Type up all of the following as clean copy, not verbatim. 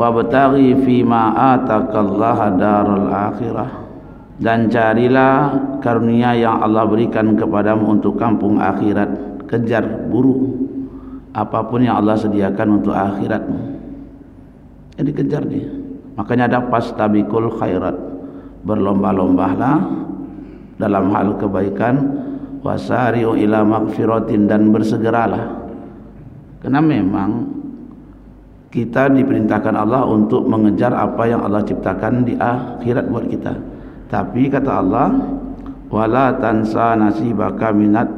wabtaghi fima atakallaha daral akhirah, dan carilah karunia yang Allah berikan kepadamu untuk kampung akhirat. Kejar, buru apapun yang Allah sediakan untuk akhiratmu, jadi kejar dia. Makanya ada fastabiqul khairat, berlomba-lombalah dalam hal kebaikan, wasari'u ila magfiratin, dan bersegeralah. Karena memang kita diperintahkan Allah untuk mengejar apa yang Allah ciptakan di akhirat buat kita. Tapi kata Allah, wala tansa nasibaka minat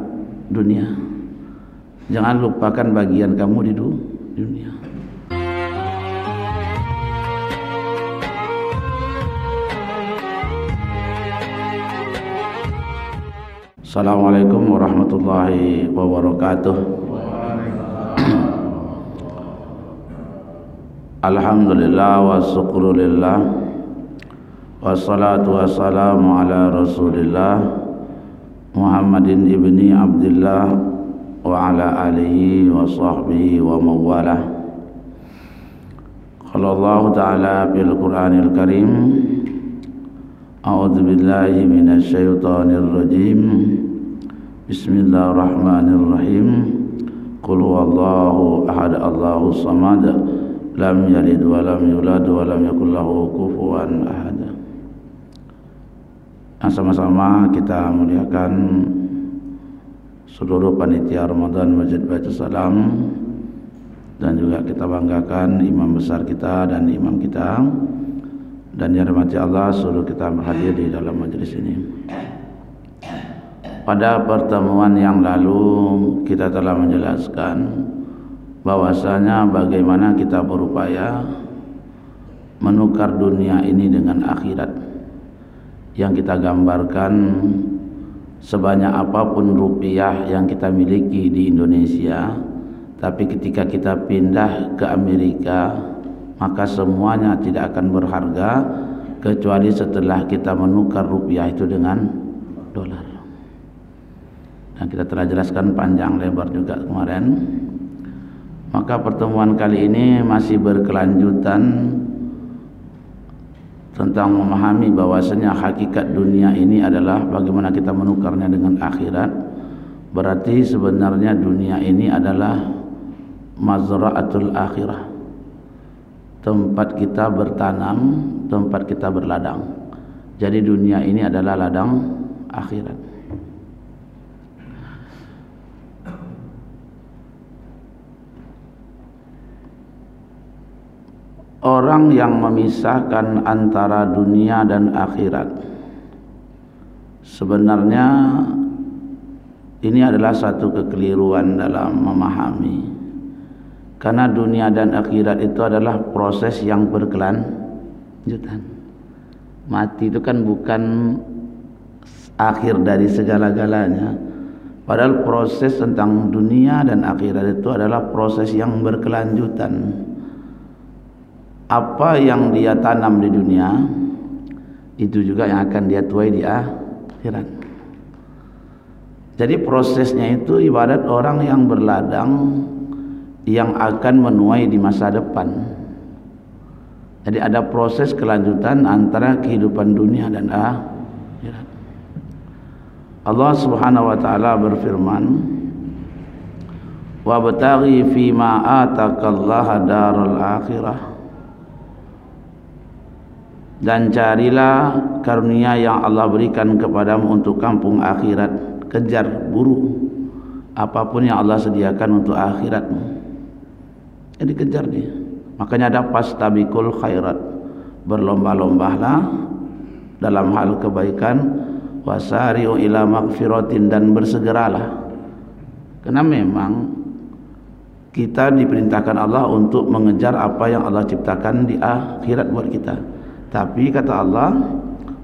dunia, jangan lupakan bagian kamu di dunia. Assalamualaikum warahmatullahi wabarakatuh. Alhamdulillah wa syukrulillah, wassalatu wassalamu ala rasulillah Muhammadin ibni Abdillah wa ala alihi wa sahbihi wa mawalah. Qala Allah ta'ala fil Qur'anil Karim, a'udzu billahi minasy syaithanir rajim. Bismillahirrahmanirrahim. Qul huwallahu ahad, Allahus samad, lam yalid wa lam yulad wa lam yakul lahu kufuwan ahad. Sama-sama kita muliakan seluruh panitia Ramadan Masjid Baitul Salam, dan juga kita banggakan imam besar kita dan imam kita, dan dirahmati Allah seluruh kita berhadir di dalam majelis ini. Pada pertemuan yang lalu kita telah menjelaskan bahwasanya bagaimana kita berupaya menukar dunia ini dengan akhirat. Yang kita gambarkan, sebanyak apapun rupiah yang kita miliki di Indonesia, tapi ketika kita pindah ke Amerika, maka semuanya tidak akan berharga kecuali setelah kita menukar rupiah itu dengan dolar. Dan kita telah jelaskan panjang lebar juga kemarin. Maka pertemuan kali ini masih berkelanjutan tentang memahami bahwasanya hakikat dunia ini adalah bagaimana kita menukarnya dengan akhirat. Berarti sebenarnya dunia ini adalah mazra'atul akhirah, tempat kita bertanam, tempat kita berladang. Jadi dunia ini adalah ladang akhirat. Orang yang memisahkan antara dunia dan akhirat, sebenarnya ini adalah satu kekeliruan dalam memahami. Karena dunia dan akhirat itu adalah proses yang berkelanjutan. Mati itu kan bukan akhir dari segala-galanya. Padahal proses tentang dunia dan akhirat itu adalah proses yang berkelanjutan. Apa yang dia tanam di dunia, itu juga yang akan dia tuai di akhirat. Jadi prosesnya itu ibarat orang yang berladang yang akan menuai di masa depan. Jadi ada proses kelanjutan antara kehidupan dunia dan akhirat. Allah Subhanahu wa taala berfirman, wabtaghi fima atakallaha daral akhirah, dan carilah karunia yang Allah berikan kepadamu untuk kampung akhirat. Kejar, buru apapun yang Allah sediakan untuk akhiratmu, jadi kejar dia. Makanya ada fastabiqul khairat, berlomba-lombalah dalam hal kebaikan, wasari'u ila magfiratin, dan bersegeralah. Karena memang kita diperintahkan Allah untuk mengejar apa yang Allah ciptakan di akhirat buat kita. Tapi kata Allah,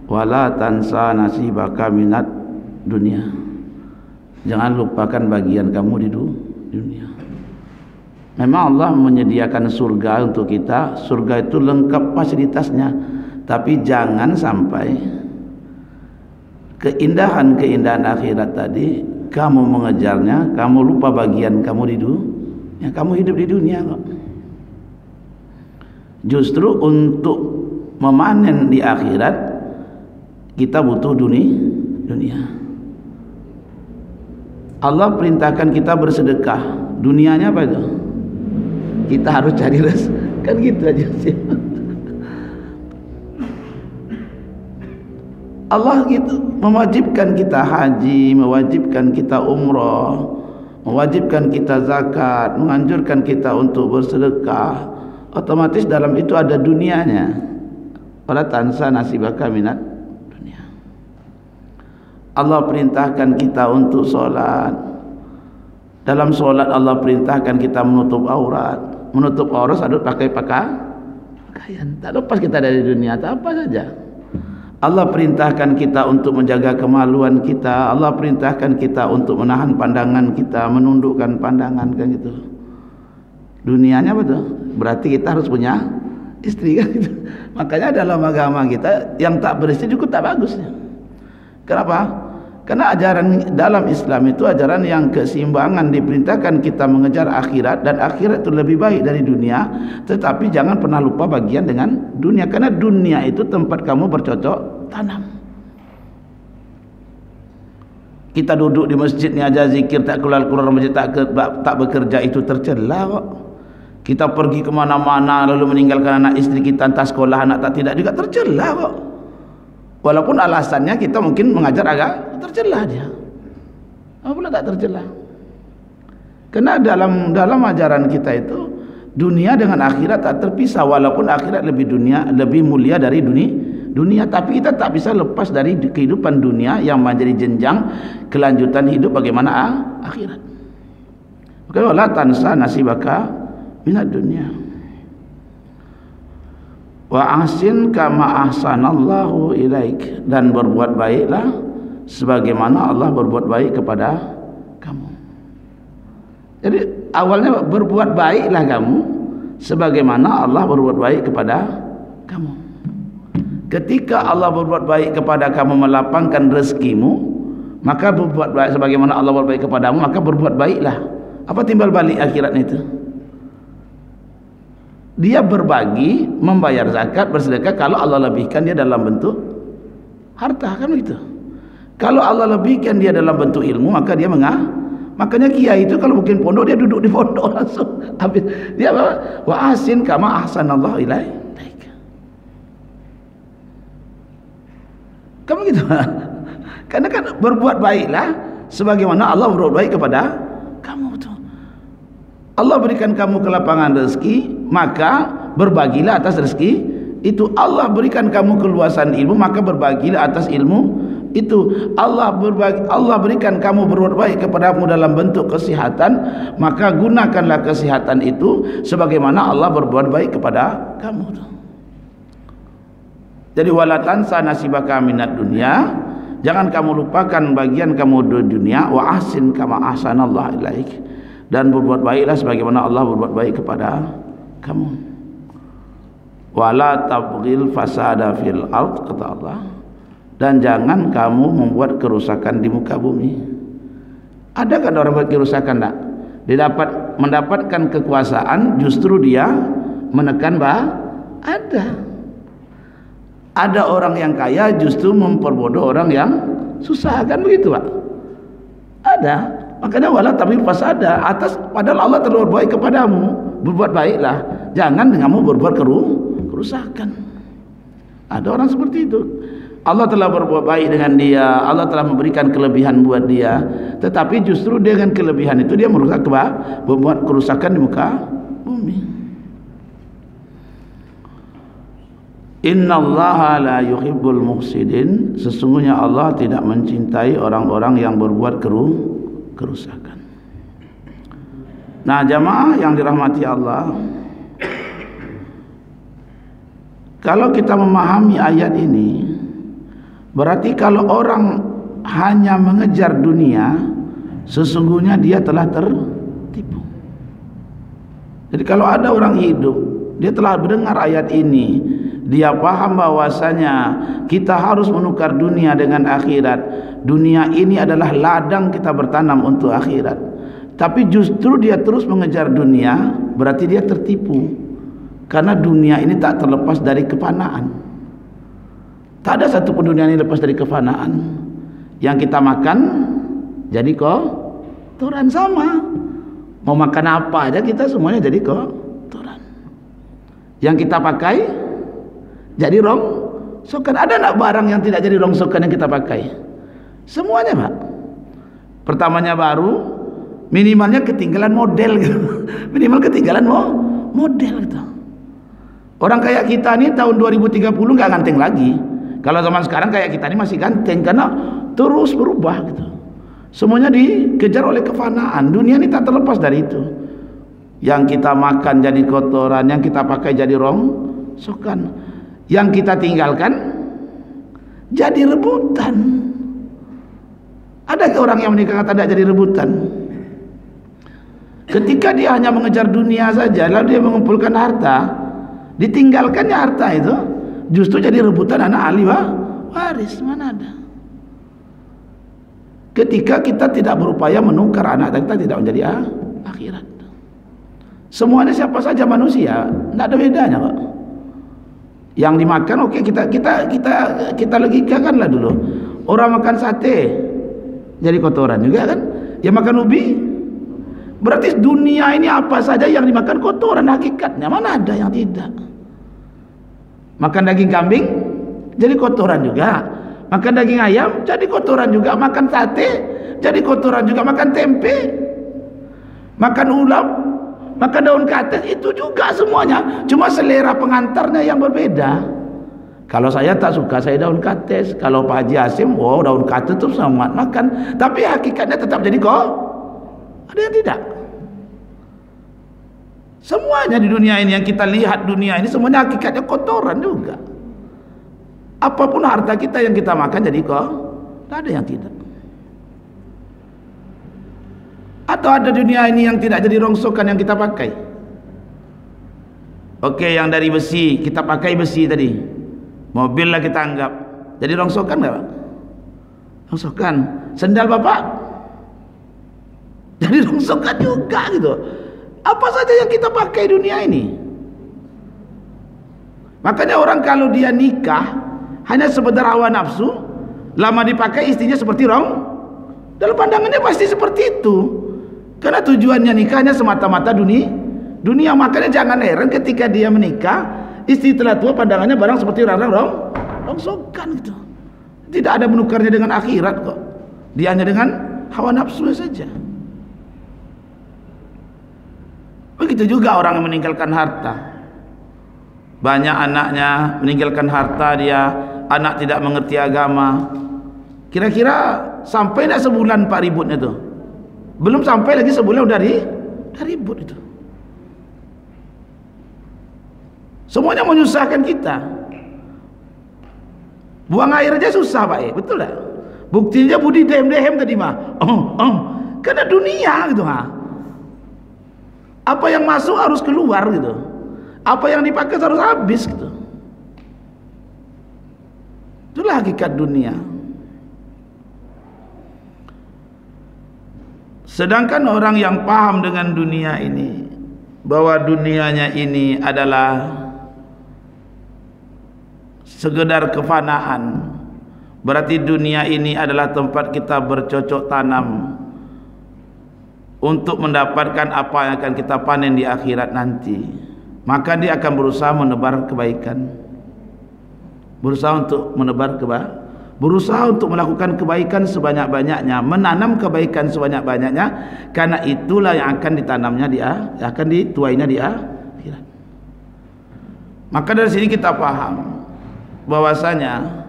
wala tansa nasibaka minat dunia, jangan lupakan bagian kamu di dunia. Memang Allah menyediakan surga untuk kita. Surga itu lengkap fasilitasnya, tapi jangan sampai keindahan-keindahan akhirat tadi kamu mengejarnya, kamu lupa bagian kamu di dunia. Kamu hidup di dunia kok. Justru untuk memanen di akhirat kita butuh dunia. Allah perintahkan kita bersedekah. Dunianya apa itu? Kita harus cari rezeki. Kan gitu aja sih. Allah gitu mewajibkan kita haji, mewajibkan kita umrah, mewajibkan kita zakat, menganjurkan kita untuk bersedekah. Otomatis dalam itu ada dunianya. Wala tansa nasibaka minat dunia. Allah perintahkan kita untuk solat. Dalam solat Allah perintahkan kita menutup aurat. Menutup aurat harus pakai pakaian. Tak lepas kita dari dunia, tak apa saja. Allah perintahkan kita untuk menjaga kemaluan kita. Allah perintahkan kita untuk menahan pandangan kita, menundukkan pandangan, kan gitu. Dunianya betul. Berarti kita harus punya istri, kan gitu. Makanya dalam agama kita yang tak beristri juga tak bagus. Kenapa? Karena ajaran dalam Islam itu ajaran yang keseimbangan, diperintahkan kita mengejar akhirat, dan akhirat itu lebih baik dari dunia. Tetapi jangan pernah lupa bagian dengan dunia, karena dunia itu tempat kamu bercocok tanam. Kita duduk di masjid ni aja zikir, tak keluar masjid, tak bekerja, itu tercela kok. Kita pergi ke mana-mana lalu meninggalkan anak istri kita, entah sekolah anak tak tidak, juga tercela kok. Walaupun alasannya kita mungkin mengajar agak tercela dia. Apa pula tak tercela? Karena dalam ajaran kita itu dunia dengan akhirat tak terpisah, walaupun akhirat lebih mulia dari dunia, tapi kita tak bisa lepas dari kehidupan dunia yang menjadi jenjang kelanjutan hidup bagaimana akhirat. Maka wala tansa nasibaka minad dunia. Wa ahsin kama ahsanallahu ilaik, dan berbuat baiklah sebagaimana Allah berbuat baik kepada kamu. Jadi awalnya berbuat baiklah kamu sebagaimana Allah berbuat baik kepada kamu. Ketika Allah berbuat baik kepada kamu, melapangkan rezekimu, maka berbuat baik sebagaimana Allah berbuat baik kepadamu, maka berbuat baiklah. Apa timbal balik akhiratnya itu? Dia berbagi, membayar zakat, bersedekah kalau Allah lebihkan dia dalam bentuk harta, kan begitu. Kalau Allah lebihkan dia dalam bentuk ilmu, maka dia makanya kiai itu kalau bikin pondok, dia duduk di pondok langsung habis. Dia wa ahsin kama ahsanallahu ilaik. Kamu gitu. Karena kan berbuat baiklah sebagaimana Allah berbuat baik kepada kamu tuh. Allah berikan kamu kelapangan rezeki, maka berbagilah atas rezeki itu. Allah berikan kamu keluasan ilmu, maka berbagilah atas ilmu itu. Allah berikan kamu berbuat baik kepadamu dalam bentuk kesehatan, maka gunakanlah kesehatan itu sebagaimana Allah berbuat baik kepada kamu. Jadi wala tansa nasibaka minad dunya, jangan kamu lupakan bagian kamu di dunia. Wa ahsin kama ahsanallahu ilaik, dan berbuat baiklah sebagaimana Allah berbuat baik kepada kamu. Wala tabghil fasada fil ard, kata Allah, dan jangan kamu membuat kerusakan di muka bumi. Ada kan orang buat kerusakan tak? Dia mendapatkan kekuasaan, justru dia menekan ada orang yang kaya justru memperbodoh orang yang susah, kan begitu Pak? Ada. Makanya wala tabil fasada, atas padahal Allah telah berbuat baik kepadamu, berbuat baiklah, jangan kamu berbuat kerusakan. Ada orang seperti itu. Allah telah berbuat baik dengan dia, Allah telah memberikan kelebihan buat dia, tetapi justru dengan kelebihan itu dia merusak, membuat kerusakan di muka bumi. Innallaha la yuhibbul mufsidin, sesungguhnya Allah tidak mencintai orang-orang yang berbuat kerusakan. Nah, jamaah yang dirahmati Allah, kalau kita memahami ayat ini, berarti kalau orang hanya mengejar dunia, sesungguhnya dia telah tertipu. Jadi kalau ada orang hidup, dia telah mendengar ayat ini, dia paham bahwasanya kita harus menukar dunia dengan akhirat. Dunia ini adalah ladang kita bertanam untuk akhirat. Tapi justru dia terus mengejar dunia, berarti dia tertipu. Karena dunia ini tak terlepas dari kefanaan. Tak ada satu pun dunia ini lepas dari kefanaan. Yang kita makan jadi kotoran sama. Mau makan apa aja kita semuanya jadi kotoran. Yang kita pakai jadi rongsokan. Ada nak barang yang tidak jadi rongsokan yang kita pakai? Semuanya, Pak. Pertamanya baru, minimalnya ketinggalan model gitu. Minimal ketinggalan model gitu. Orang kayak kita nih tahun 2030 nggak ganteng lagi. Kalau zaman sekarang kayak kita ini masih ganteng karena terus berubah gitu. Semuanya dikejar oleh kefanaan. Dunia ini tak terlepas dari itu. Yang kita makan jadi kotoran, yang kita pakai jadi rongsokan, yang kita tinggalkan jadi rebutan. Ada orang yang menikah tak jadi rebutan? Ketika dia hanya mengejar dunia saja, lalu dia mengumpulkan harta, ditinggalkannya harta itu justru jadi rebutan anak ahli waris. Mana ada? Ketika kita tidak berupaya menukar anak kita tidak menjadi akhirat. Semuanya siapa saja manusia, tidak ada bedanya, Pak. Yang dimakan oke, kita logikakanlah dulu. Orang makan sate jadi kotoran juga kan? Yang makan ubi, berarti dunia ini apa saja yang dimakan kotoran hakikatnya. Mana ada yang tidak? Makan daging kambing jadi kotoran juga, makan daging ayam jadi kotoran juga, makan sate jadi kotoran juga, makan tempe, makan ulam, makan daun kates, itu juga semuanya. Cuma selera pengantarnya yang berbeda. Kalau saya tak suka saya daun kates, kalau Pak Haji Hasim, wow daun kates itu sangat makan, tapi hakikatnya tetap jadi ada yang tidak. Semuanya di dunia ini yang kita lihat, dunia ini semuanya hakikatnya kotoran juga. Apapun harta kita yang kita makan jadi tak ada yang tidak. Atau ada dunia ini yang tidak jadi rongsokan yang kita pakai? Oke, yang dari besi kita pakai besi tadi, mobil lah kita anggap jadi rongsokan nggak, Pak? Rongsokan. Sendal Bapak jadi rongsokan juga gitu. Apa saja yang kita pakai dunia ini. Makanya orang kalau dia nikah hanya sekedar hawa nafsu, lama dipakai istrinya seperti dalam pandangannya pasti seperti itu. Karena tujuannya nikahnya semata-mata dunia. Makanya jangan heran ketika dia menikah, istri telah tua pandangannya barang seperti rongsokan gitu. Tidak ada menukarnya dengan akhirat kok. Dia hanya dengan hawa nafsu saja. Begitu juga orang yang meninggalkan harta. Banyak anaknya meninggalkan harta, dia anak tidak mengerti agama. Kira-kira sampai tidak sebulan Pak ributnya tuh? Belum sampai lagi sebulan udah ribut itu. Semuanya menyusahkan kita. Buang air aja susah Pak, betul tak? Buktinya Budi dehem tadi mah. Karena dunia gitu mah. Apa yang masuk harus keluar gitu. Apa yang dipakai harus habis gitu. Itulah hakikat dunia. Sedangkan orang yang paham dengan dunia ini, bahwa dunianya ini adalah sekedar kefanaan, berarti dunia ini adalah tempat kita bercocok tanam untuk mendapatkan apa yang akan kita panen di akhirat nanti. Maka dia akan berusaha menebar kebaikan, berusaha untuk menebar berusaha untuk melakukan kebaikan sebanyak-banyaknya, menanam kebaikan sebanyak-banyaknya, karena itulah yang akan ditanamnya akan dituainya di akhirat. Maka dari sini kita paham bahwasanya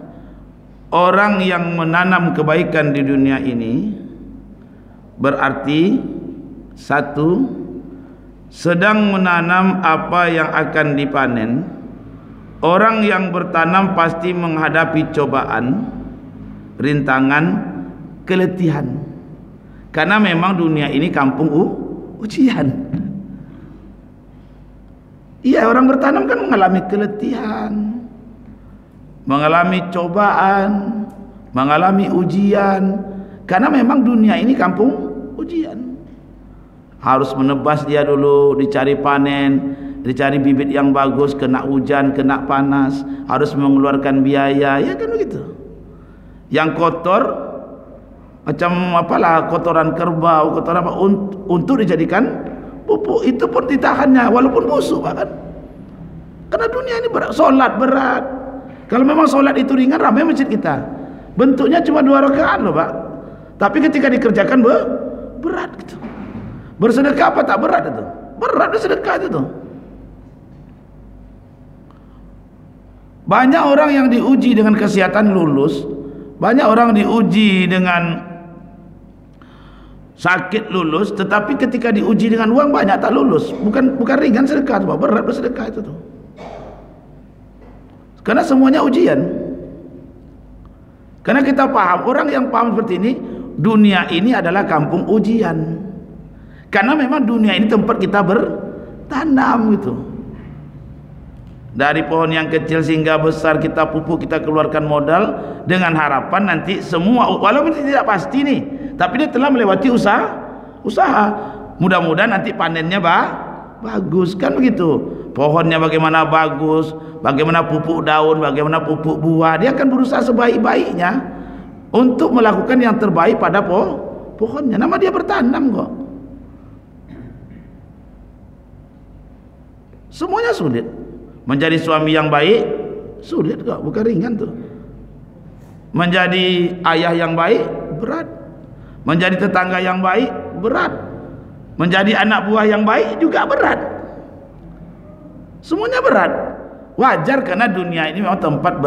orang yang menanam kebaikan di dunia ini berarti satu, sedang menanam apa yang akan dipanen. Orang yang bertanam pasti menghadapi cobaan, rintangan, keletihan. Karena memang dunia ini kampung ujian. Iya, orang bertanam kan mengalami keletihan, mengalami cobaan, mengalami ujian. Karena memang dunia ini kampung ujian. Harus menebas dia dulu, dicari panen, dicari bibit yang bagus, kena hujan, kena panas, harus mengeluarkan biaya, ya kan begitu. Yang kotor macam apalah, kotoran kerbau, kotoran apa, untuk dijadikan pupuk, itu pun ditahannya walaupun busuk bahkan. Karena dunia ini berat, solat berat. Kalau memang solat itu ringan, ramai masjid kita. Bentuknya cuma 2 rakaat loh Pak. Tapi ketika dikerjakan berat gitu. Bersedekah apa tak berat itu? Berat bersedekah itu tuh. Banyak orang yang diuji dengan kesehatan lulus, banyak orang diuji dengan sakit lulus, tetapi ketika diuji dengan uang banyak tak lulus. Bukan ringan sedekah, berat bersedekah itu tuh. Karena semuanya ujian. Karena kita paham, orang yang paham seperti ini, dunia ini adalah kampung ujian. Karena memang dunia ini tempat kita bertanam gitu. Dari pohon yang kecil sehingga besar kita pupuk, kita keluarkan modal dengan harapan nanti semua, walaupun tidak pasti nih, tapi dia telah melewati usaha. Mudah-mudahan nanti panennya bagus, kan begitu. Pohonnya bagaimana bagus, bagaimana pupuk daun, bagaimana pupuk buah, dia akan berusaha sebaik-baiknya untuk melakukan yang terbaik pada pohonnya. Nama dia bertanam kok. Semuanya sulit. Menjadi suami yang baik sulit kok, bukan ringan tuh. Menjadi ayah yang baik berat. Menjadi tetangga yang baik berat. Menjadi anak buah yang baik juga berat. Semuanya berat. Wajar karena dunia ini memang tempat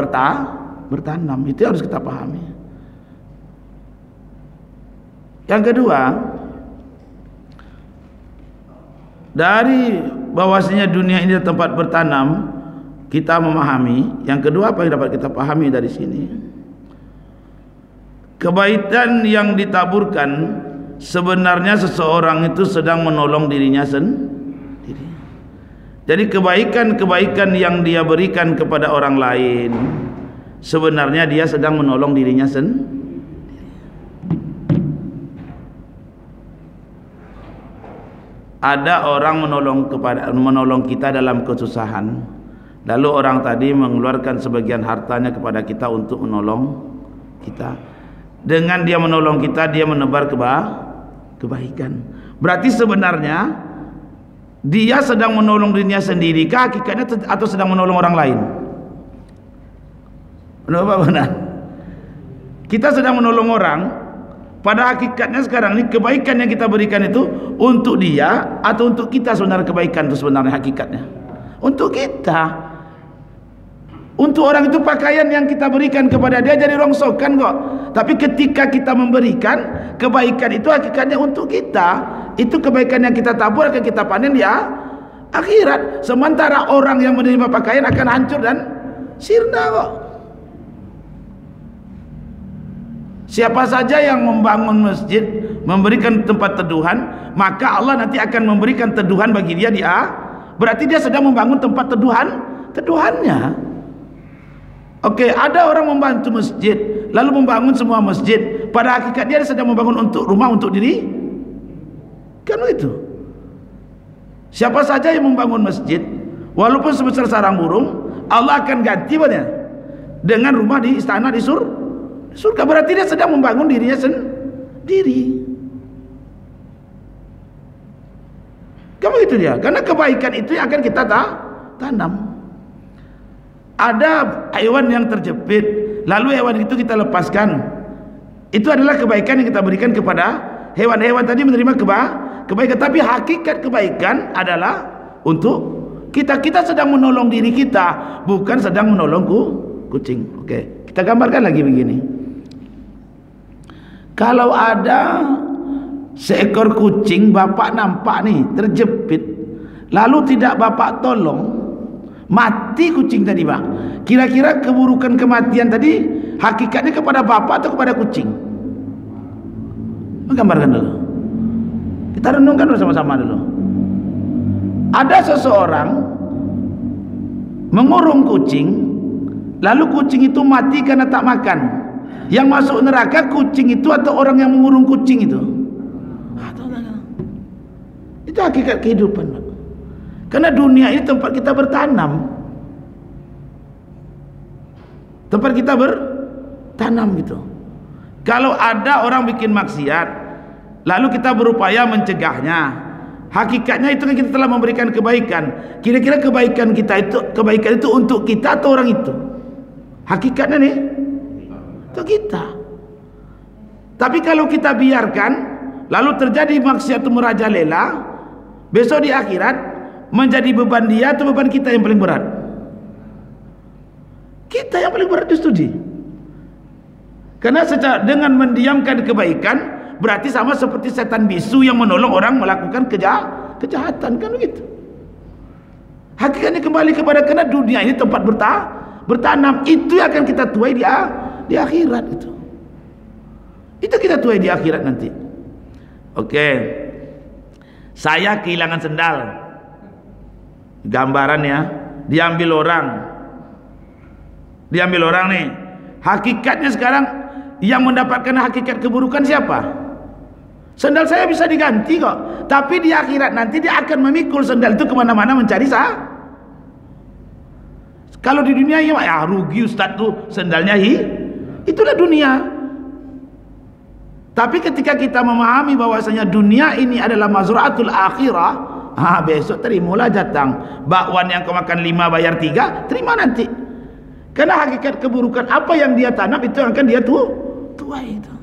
bertanam. Itu harus kita pahami. Yang kedua, dari bahwasanya dunia ini tempat bertanam, kita memahami. Yang kedua, apa yang dapat kita pahami dari sini? Kebaikan yang ditaburkan, sebenarnya seseorang itu sedang menolong dirinya sendiri. Jadi kebaikan-kebaikan yang dia berikan kepada orang lain, sebenarnya dia sedang menolong dirinya sendiri. Ada orang menolong kita dalam kesusahan, lalu orang tadi mengeluarkan sebagian hartanya kepada kita untuk menolong kita. Dengan dia menolong kita, dia menebar kebaikan. Berarti sebenarnya dia sedang menolong dirinya sendiri kah hakikatnya, atau sedang menolong orang lain? Benar? Kita sedang menolong orang. Pada hakikatnya sekarang ini kebaikan yang kita berikan itu untuk dia atau untuk kita? Sebenarnya kebaikan itu sebenarnya hakikatnya untuk kita. Untuk orang itu pakaian yang kita berikan kepada dia jadi rongsokan kok. Tapi ketika kita memberikan kebaikan itu hakikatnya untuk kita. Itu kebaikan yang kita tabur akan kita panen di akhirat. Sementara orang yang menerima pakaian akan hancur dan sirna kok. Siapa saja yang membangun masjid, memberikan tempat teduhan, maka Allah nanti akan memberikan teduhan bagi dia di berarti dia sedang membangun tempat teduhannya. Oke, ada orang membantu masjid, lalu membangun semua masjid. Pada hakikat dia sedang membangun untuk rumah untuk diri. Kan begitu. Siapa saja yang membangun masjid, walaupun sebesar sarang burung, Allah akan ganti dengan rumah di istana di surga. Berarti dia sedang membangun dirinya sendiri. Kan begitu dia. Karena kebaikan itu yang akan kita tanam. Ada hewan yang terjepit, lalu hewan itu kita lepaskan. Itu adalah kebaikan yang kita berikan kepada hewan-hewan tadi menerima kebaikan. Tapi hakikat kebaikan adalah untuk kita. Kita sedang menolong diri kita, bukan sedang menolong kucing. Oke, kita gambarkan lagi begini. Kalau ada seekor kucing, bapak nampak nih terjepit, lalu tidak bapak tolong, mati kucing tadi Pak. Kira-kira keburukan kematian tadi hakikatnya kepada bapak atau kepada kucing? Menggambarkan dulu. Kita renungkan bersama-sama dulu. Ada seseorang mengurung kucing, lalu kucing itu mati karena tak makan. Yang masuk neraka kucing itu atau orang yang mengurung kucing itu? Itu hakikat kehidupan Pak. Karena dunia ini tempat kita bertanam, tempat kita bertanam gitu. Kalau ada orang bikin maksiat lalu kita berupaya mencegahnya, hakikatnya itu kan kita telah memberikan kebaikan. Kira-kira kebaikan itu untuk kita atau orang itu? Hakikatnya nih untuk kita. Tapi kalau kita biarkan lalu terjadi maksiat itu merajalela, besok di akhirat menjadi beban dia atau beban kita yang paling berat? Kita yang paling berat justru di. Karena dengan mendiamkan kebaikan berarti sama seperti setan bisu yang menolong orang melakukan kejahatan, kan begitu. Hakikatnya kembali kepada, karena dunia ini tempat bertanam, itu yang akan kita tuai di akhirat itu. Itu kita tuai di akhirat nanti. Oke. Saya kehilangan sendal. Gambarannya diambil orang nih. Hakikatnya sekarang yang mendapatkan hakikat keburukan siapa? Sendal saya bisa diganti kok, tapi di akhirat nanti dia akan memikul sendal itu kemana-mana mencari sah. Kalau di dunia ya rugi Ustaz tuh sendalnya itulah dunia. Tapi ketika kita memahami bahwasanya dunia ini adalah mazra'atul akhirah, besok terimalah datang bakwan yang kau makan 5 bayar 3, terima nanti. Karena hakikat keburukan apa yang dia tanam itu akan dia tuai itu.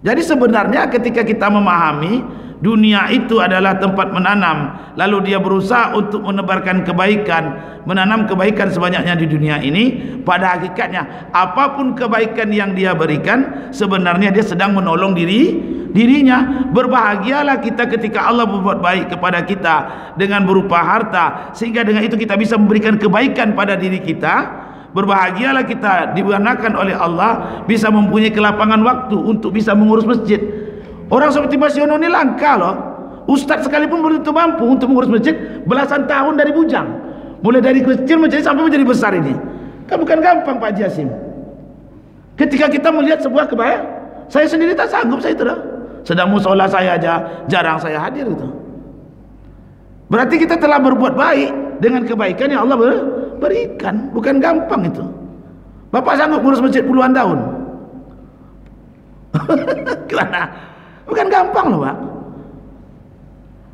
Jadi sebenarnya ketika kita memahami dunia itu adalah tempat menanam, lalu dia berusaha untuk menebarkan kebaikan, menanam kebaikan sebanyaknya di dunia ini, pada hakikatnya apapun kebaikan yang dia berikan sebenarnya dia sedang menolong dirinya. Berbahagialah kita ketika Allah berbuat baik kepada kita dengan berupa harta, sehingga dengan itu kita bisa memberikan kebaikan pada diri kita. Berbahagialah kita digunakan oleh Allah bisa mempunyai kelapangan waktu untuk bisa mengurus masjid. Orang seperti Mas Yono ini langka loh. Ustadz sekalipun belum tentu mampu untuk mengurus masjid belasan tahun dari bujang, mulai dari kecil sampai menjadi besar ini. Kan bukan gampang Pak Haji Hasim. Ketika kita melihat sebuah kebaikan, saya sendiri tak sanggup, saya itu dah. Sedang musola saya aja jarang saya hadir itu. Berarti kita telah berbuat baik dengan kebaikan yang Allah berikan. Bukan gampang itu. Bapak sanggup ngurus masjid puluhan tahun? Gimana? Bukan gampang loh Pak.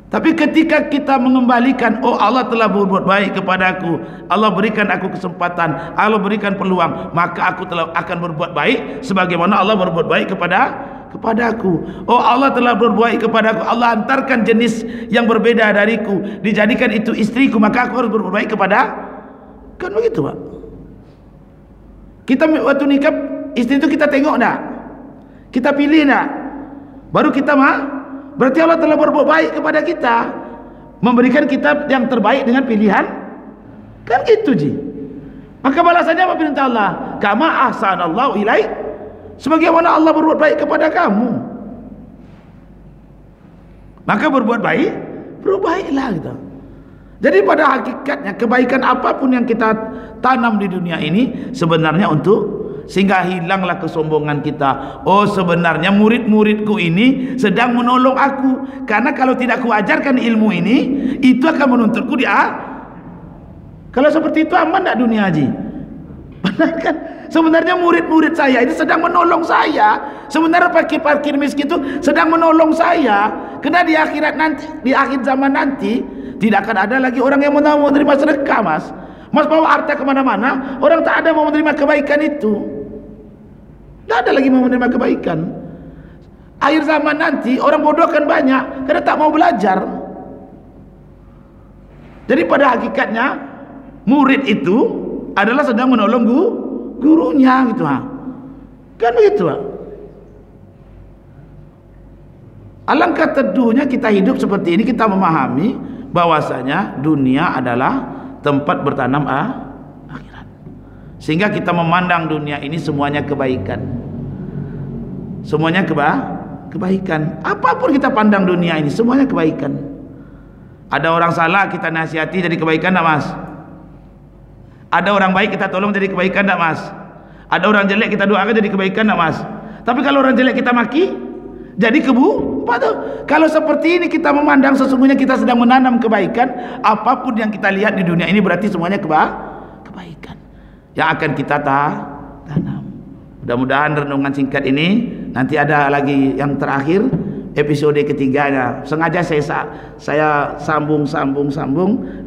Tapi ketika kita mengembalikan, oh Allah telah berbuat baik kepadaku, Allah berikan aku kesempatan, Allah berikan peluang, maka aku telah akan berbuat baik sebagaimana Allah berbuat baik kepadaku. Oh Allah telah berbuat baik kepadaku, Allah hantarkan jenis yang berbeda dariku, dijadikan itu istriku, maka aku harus berbuat baik kepada. Kan begitu Pak. Kita waktu nikah istri itu kita tengok enggak? Kita pilih enggak? Baru kita berarti Allah telah berbuat baik kepada kita, memberikan kita yang terbaik dengan pilihan. Kan gitu Ji. Maka balasannya apa perintah Allah? Kama ahsanallahu ilaik, sebagaimana Allah berbuat baik kepada kamu, maka berbuat baiklah gitu. Jadi pada hakikatnya kebaikan apapun yang kita tanam di dunia ini sebenarnya untuk sehingga hilanglah kesombongan kita. Oh sebenarnya murid-muridku ini sedang menolong aku, karena kalau tidak ku ajarkan ilmu ini, itu akan menuntutku Kalau seperti itu aman tak dunia Haji? Benar kan? Sebenarnya murid-murid saya ini sedang menolong saya. Sebenarnya parkir miskin itu sedang menolong saya. Karena di akhirat nanti, di akhir zaman nanti, tidak akan ada lagi orang yang mau menerima sedekah Mas. Mas bawa harta kemana-mana, orang tak ada mau menerima kebaikan itu. Tidak ada lagi mau menerima kebaikan. Akhir zaman nanti orang bodoh akan banyak karena tak mau belajar. Jadi pada hakikatnya murid itu adalah sedang menolong gurunya gitu ha. Kan begitu ha? Alangkah teduhnya kita hidup seperti ini, kita memahami bahwasanya dunia adalah tempat bertanam akhirat. Sehingga kita memandang dunia ini semuanya kebaikan. Semuanya kebaikan. Apapun kita pandang dunia ini semuanya kebaikan. Ada orang salah kita nasihati jadi kebaikan tak Mas? Ada orang baik kita tolong jadi kebaikan tak Mas? Ada orang jelek kita doakan jadi kebaikan tak Mas? Tapi kalau orang jelek kita maki jadi berjumpa tuh. Kalau seperti ini kita memandang sesungguhnya kita sedang menanam kebaikan, apapun yang kita lihat di dunia ini berarti semuanya kebaikan yang akan kita tanam. Mudah-mudahan renungan singkat ini, nanti ada lagi yang terakhir, episode ketiganya. Sengaja saya sambung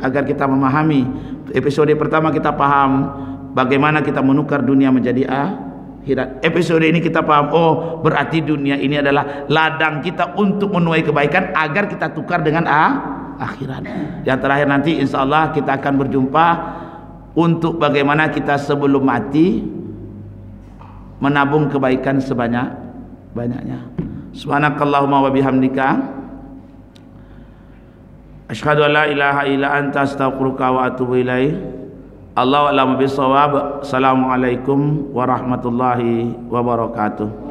agar kita memahami. Episode pertama kita paham bagaimana kita menukar dunia menjadi akhirat. Episode ini kita paham, oh berarti dunia ini adalah ladang kita untuk menuai kebaikan agar kita tukar dengan akhirat. Yang terakhir nanti insya Allah kita akan berjumpa untuk bagaimana kita sebelum mati menabung kebaikan sebanyak-banyaknya. Subhanakallahumma wa bihamdika asyhadu an la ilaha illa anta astaghfiruka wa atubu ilaik. Allahu a'lamu bissawab. Assalamualaikum warahmatullahi wabarakatuh.